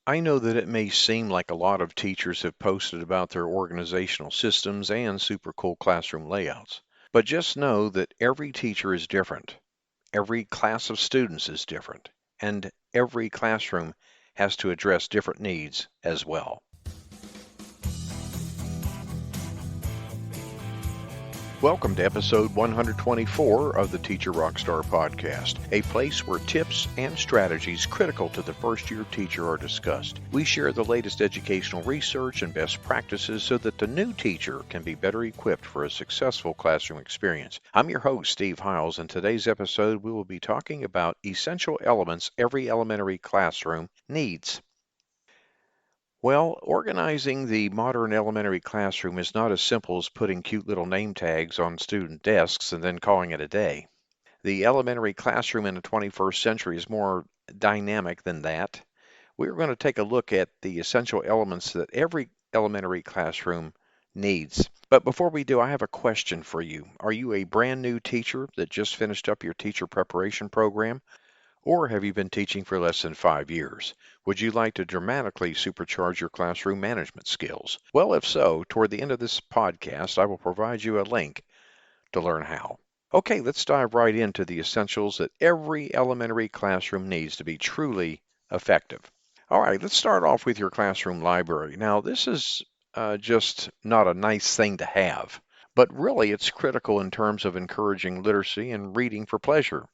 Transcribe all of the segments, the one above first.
I know that it may seem like a lot of teachers have posted about their organizational systems and super cool classroom layouts, but just know that every teacher is different. Every class of students is different, and every classroom has to address different needs as well. Welcome to episode 124 of the Teacher Rockstar podcast, a place where tips and strategies critical to the first year teacher are discussed. We share the latest educational research and best practices so that the new teacher can be better equipped for a successful classroom experience. I'm your host, Steve Hiles, and today's episode we will be talking about essential elements every elementary classroom needs. Well, organizing the modern elementary classroom is not as simple as putting cute little name tags on student desks and then calling it a day. The elementary classroom in the 21st century is more dynamic than that. We're going to take a look at the essential elements that every elementary classroom needs. But before we do, I have a question for you. Are you a brand new teacher that just finished up your teacher preparation program? Or have you been teaching for less than 5 years? Would you like to dramatically supercharge your classroom management skills? Well, if so, toward the end of this podcast, I will provide you a link to learn how. Okay, let's dive right into the essentials that every elementary classroom needs to be truly effective. All right, let's start off with your classroom library. Now, this is just not a nice thing to have, but really it's critical in terms of encouraging literacy and reading for pleasure.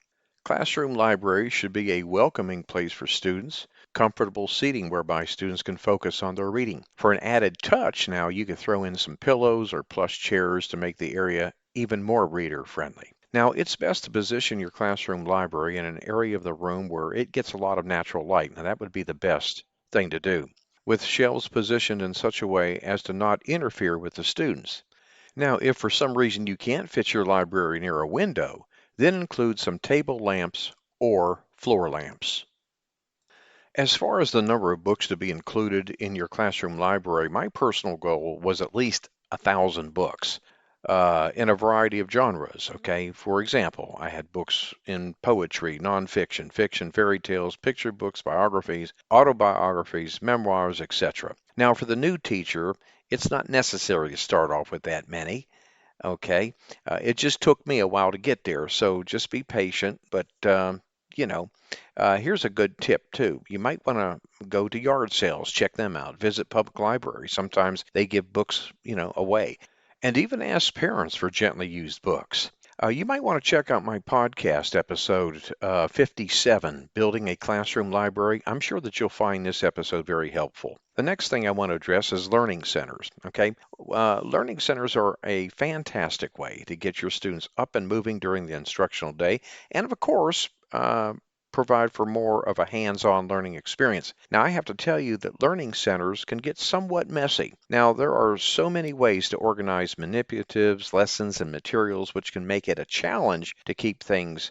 Classroom libraries should be a welcoming place for students, comfortable seating whereby students can focus on their reading. For an added touch, now you could throw in some pillows or plush chairs to make the area even more reader friendly. Now, it's best to position your classroom library in an area of the room where it gets a lot of natural light. Now, that would be the best thing to do, with shelves positioned in such a way as to not interfere with the students. Now, if for some reason you can't fit your library near a window, then include some table lamps or floor lamps. As far as the number of books to be included in your classroom library, my personal goal was at least 1,000 books in a variety of genres. Okay, for example, I had books in poetry, nonfiction, fiction, fairy tales, picture books, biographies, autobiographies, memoirs, etc. Now, for the new teacher, it's not necessary to start off with that many. Okay. It just took me a while to get there, so just be patient. But, you know, here's a good tip too. You might want to go to yard sales, check them out, visit public libraries. Sometimes they give books, away, and even ask parents for gently used books. You might want to check out my podcast episode 57, Building a Classroom Library. I'm sure that you'll find this episode very helpful. The next thing I want to address is learning centers. Okay, learning centers are a fantastic way to get your students up and moving during the instructional day, and of course, provide for more of a hands-on learning experience. Now, I have to tell you that learning centers can get somewhat messy. Now, there are so many ways to organize manipulatives, lessons, and materials, which can make it a challenge to keep things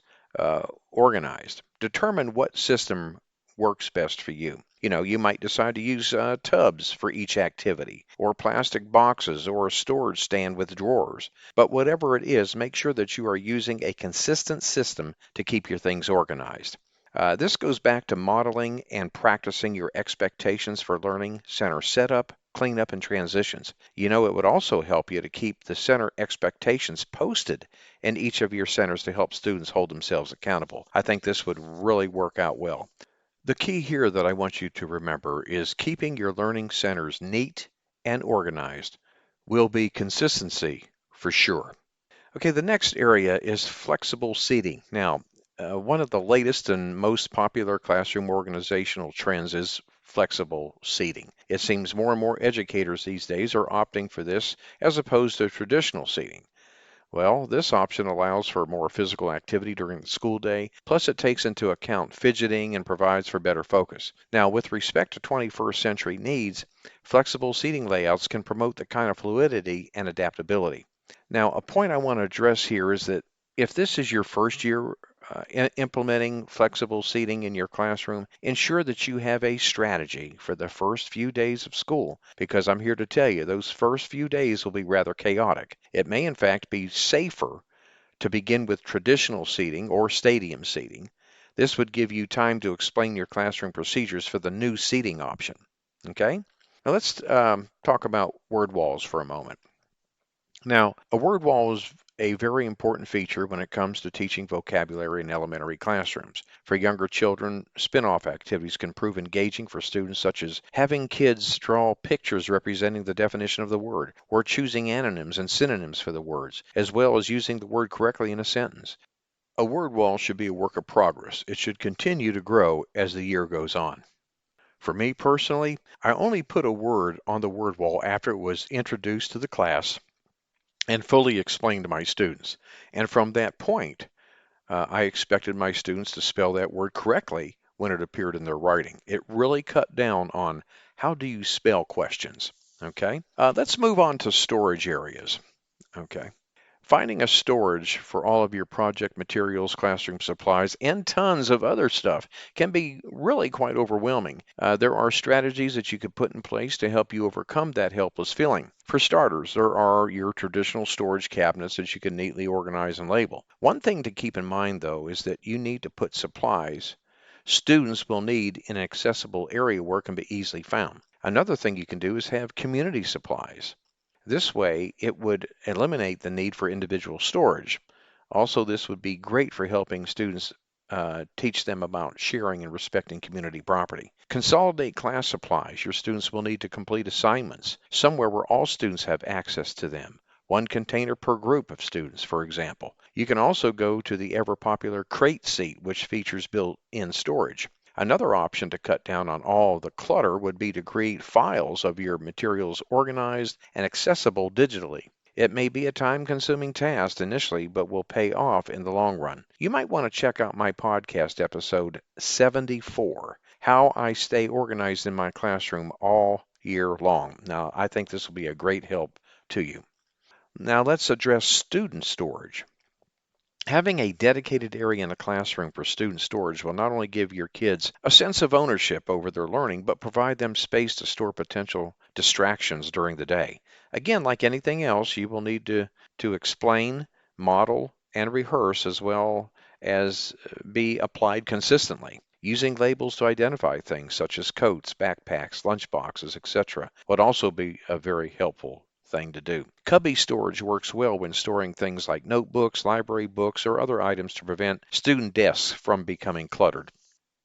organized. Determine what system works best for you. You might decide to use tubs for each activity, or plastic boxes, or a storage stand with drawers. But whatever it is, make sure that you are using a consistent system to keep your things organized. This goes back to modeling and practicing your expectations for learning center setup, cleanup, and transitions. It would also help you to keep the center expectations posted in each of your centers to help students hold themselves accountable. I think this would really work out well. The key here that I want you to remember is keeping your learning centers neat and organized will be consistency for sure. Okay, the next area is flexible seating. Now, one of the latest and most popular classroom organizational trends is flexible seating. It seems more and more educators these days are opting for this as opposed to traditional seating. Well, this option allows for more physical activity during the school day, plus it takes into account fidgeting and provides for better focus. Now, with respect to 21st century needs, flexible seating layouts can promote the kind of fluidity and adaptability. Now, a point I want to address here is that if this is your first year implementing flexible seating in your classroom, ensure that you have a strategy for the first few days of school, because I'm here to tell you those first few days will be rather chaotic. It may, in fact, be safer to begin with traditional seating or stadium seating This would give you time to explain your classroom procedures for the new seating option. Okay? Now let's talk about word walls for a moment. Now, a word wall is a very important feature when it comes to teaching vocabulary in elementary classrooms. For younger children, spin-off activities can prove engaging for students, such as having kids draw pictures representing the definition of the word, or choosing antonyms and synonyms for the words, as well as using the word correctly in a sentence. A word wall should be a work of progress. It should continue to grow as the year goes on. For me personally, I only put a word on the word wall after it was introduced to the class and fully explained to my students. And from that point, I expected my students to spell that word correctly when it appeared in their writing. It really cut down on how do you spell questions. Okay, let's move on to storage areas. Okay. Finding a storage for all of your project materials, classroom supplies, and tons of other stuff can be really quite overwhelming. There are strategies that you could put in place to help you overcome that helpless feeling. For starters, there are your traditional storage cabinets that you can neatly organize and label. One thing to keep in mind, though, is that you need to put supplies students will need in an accessible area where it can be easily found. Another thing you can do is have community supplies. This way, it would eliminate the need for individual storage. Also, this would be great for helping students teach them about sharing and respecting community property. Consolidate class supplies. Your students will need to complete assignments somewhere where all students have access to them. One container per group of students, for example. You can also go to the ever-popular crate seat, which features built-in storage. Another option to cut down on all the clutter would be to create files of your materials organized and accessible digitally. It may be a time-consuming task initially, but will pay off in the long run. You might want to check out my podcast episode 74, How I Stay Organized in My Classroom All Year Long. Now, I think this will be a great help to you. Now, let's address student storage. Having a dedicated area in a classroom for student storage will not only give your kids a sense of ownership over their learning, but provide them space to store potential distractions during the day. Again, like anything else, you will need to explain, model, and rehearse as well as be applied consistently. Using labels to identify things such as coats, backpacks, lunch boxes, etc. would also be a very helpful thing to do. Cubby storage works well when storing things like notebooks, library books, or other items to prevent student desks from becoming cluttered.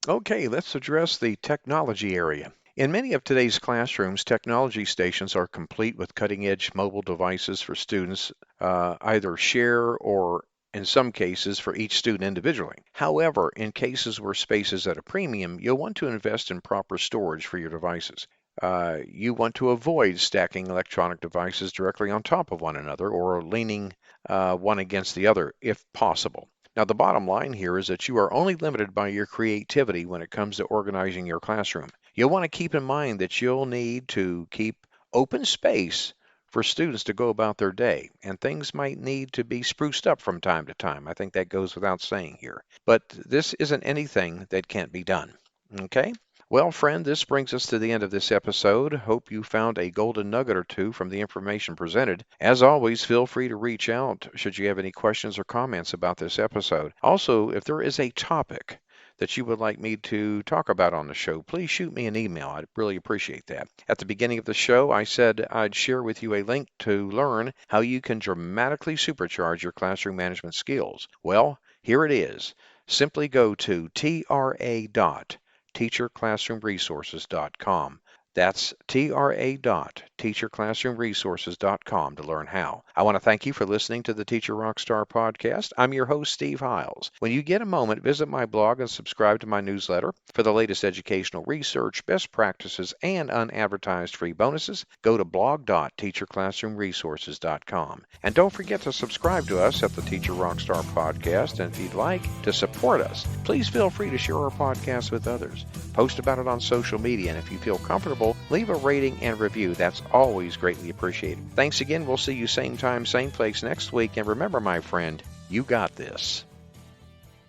Okay, let's address the technology area. In many of today's classrooms, technology stations are complete with cutting-edge mobile devices for students either share or in some cases for each student individually. However, in cases where space is at a premium, you'll want to invest in proper storage for your devices. You want to avoid stacking electronic devices directly on top of one another or leaning one against the other if possible. Now, the bottom line here is that you are only limited by your creativity when it comes to organizing your classroom. You'll want to keep in mind that you'll need to keep open space for students to go about their day, and things might need to be spruced up from time to time. I think that goes without saying here. But this isn't anything that can't be done. Okay? Well, friend, this brings us to the end of this episode. Hope you found a golden nugget or two from the information presented. As always, feel free to reach out should you have any questions or comments about this episode. Also, if there is a topic that you would like me to talk about on the show, please shoot me an email. I'd really appreciate that. At the beginning of the show, I said I'd share with you a link to learn how you can dramatically supercharge your classroom management skills. Well, here it is. Simply go to teacherclassroomresources.com. That's tra.teacherclassroomresources.com to learn how. I want to thank you for listening to the Teacher Rockstar podcast. I'm your host, Steve Hiles. When you get a moment, visit my blog and subscribe to my newsletter. For the latest educational research, best practices, and unadvertised free bonuses, go to blog.teacherclassroomresources.com. And don't forget to subscribe to us at the Teacher Rockstar podcast. And if you'd like to support us, please feel free to share our podcast with others. Post about it on social media, and if you feel comfortable, leave a rating and review. That's always greatly appreciated. Thanks again. We'll see you same time, same place next week. And remember, my friend, you got this.